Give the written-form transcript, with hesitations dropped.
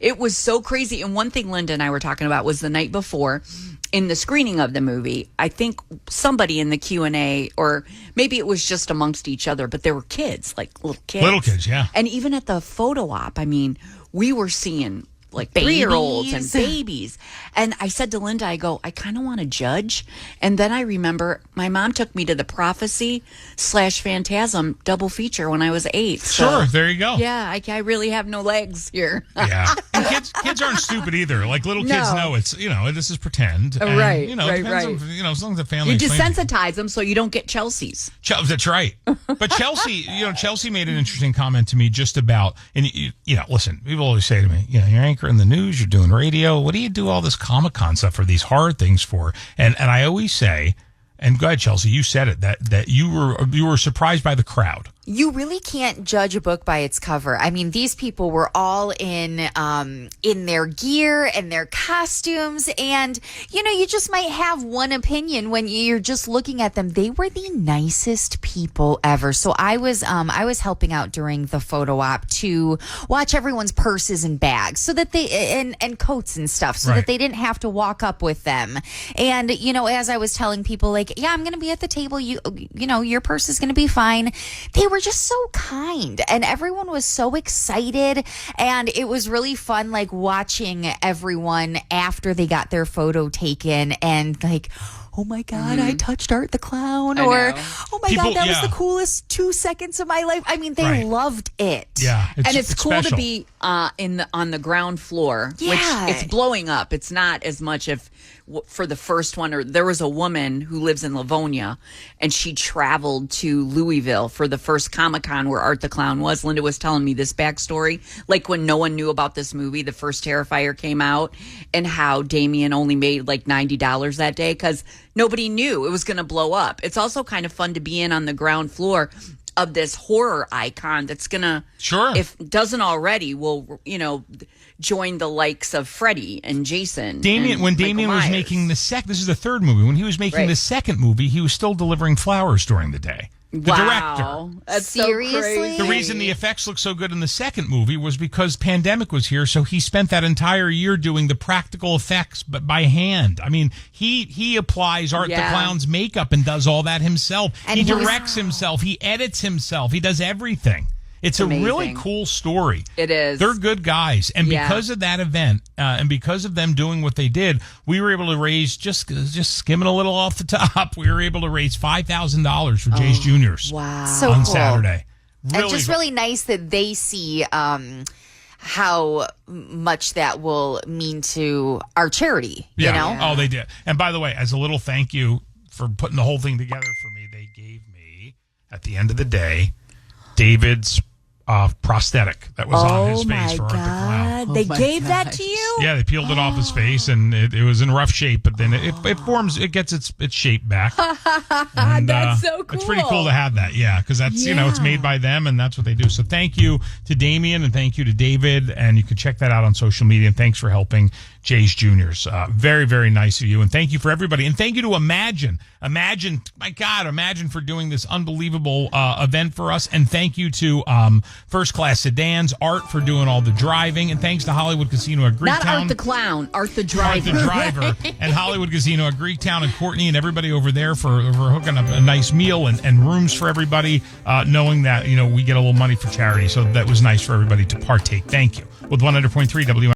It was so crazy. And one thing Linda and I were talking about was the night before in the screening of the movie, I think somebody in the Q&A, or maybe it was just amongst each other, but there were kids, like little kids. Little kids, yeah. And even at the photo op, I mean, we were seeing like Babies. 3-year-olds and babies. And I said to Linda, I go, I kind of want to judge. And then I remember my mom took me to the Prophecy / Phantasm double feature when I was 8. Sure, there you go. Yeah, I really have no legs here. Yeah. And kids aren't stupid either. Like little kids know it's, this is pretend. And, Right, depends right. on, as long as the family You explains it. desensitize them so you don't get Chelsea's. That's right. But Chelsea made an interesting comment to me just about, and listen, people always say to me, you're anchoring the news, you're doing radio. What do you do all this Comic-Con stuff for, these hard things for? And I always say, and go ahead, Chelsea, you said it, that you were surprised by the crowd. You really can't judge a book by its cover. I mean, these people were all in their gear and their costumes, and you just might have one opinion when you're just looking at them. They were the nicest people ever. So I was helping out during the photo op to watch everyone's purses and bags, so that they and coats and stuff, so that they didn't have to walk up with them. And as I was telling people, like, yeah, I'm going to be at the table. Your purse is going to be fine. They were just so kind, and everyone was so excited, and it was really fun, like watching everyone after they got their photo taken, and like, oh my God, I touched Art the Clown, or oh my God, that was the coolest 2 seconds of my life. I mean, they loved it. Yeah, it's cool special to be on the ground floor, which it's blowing up. It's not as much for the first one, or there was a woman who lives in Livonia, and she traveled to Louisville for the first Comic-Con where Art the Clown was. Linda was telling me this backstory, like when no one knew about this movie, the first Terrifier came out, and how Damien only made like $90 that day because nobody knew it was going to blow up. It's also kind of fun to be on the ground floor of this horror icon that's going to, if doesn't already, will, join the likes of Freddy and Jason. When Damien was making this is the third movie. When he was making the second movie, he was still delivering flowers during the day. The director. That's Seriously? so crazy. The reason the effects looked so good in the second movie was because pandemic was here, so he spent that entire year doing the practical effects, but by hand. I mean, he applies Art the Clown's makeup and does all that himself. And he directs himself. He edits himself. He does everything. It's amazing. A really cool story. It is. They're good guys. And because of that event, and because of them doing what they did, we were able to raise, just skimming a little off the top, we were able to raise $5,000 for Jay's Juniors So on cool. Saturday. Really and just cool. Really nice that they see how much that will mean to our charity, you know? Oh, they did. And by the way, as a little thank you for putting the whole thing together for me, they gave me, at the end of the day, David's prosthetic that was on his face for Art the Clown. They gave that to you? Yeah, they peeled it off his face, and it was in rough shape, but then it gets its shape back. And, that's so cool. It's pretty cool to have that, because that's, it's made by them, and that's what they do. So thank you to Damien, and thank you to David, and you can check that out on social media, and thanks for helping Jay's Juniors. Very, very nice of you, and thank you for everybody, and thank you to Imagine, my God, Imagine for doing this unbelievable event for us, and thank you to First Class Sedans, Art for doing all the driving, and thanks to Hollywood Casino at Greektown. Not Art the Clown, Art the Driver. Art the Driver, and Hollywood Casino at Greektown, and Courtney and everybody over there for hooking up a nice meal and rooms for everybody, knowing that, we get a little money for charity, so that was nice for everybody to partake. Thank you. With 100.3 WNIC.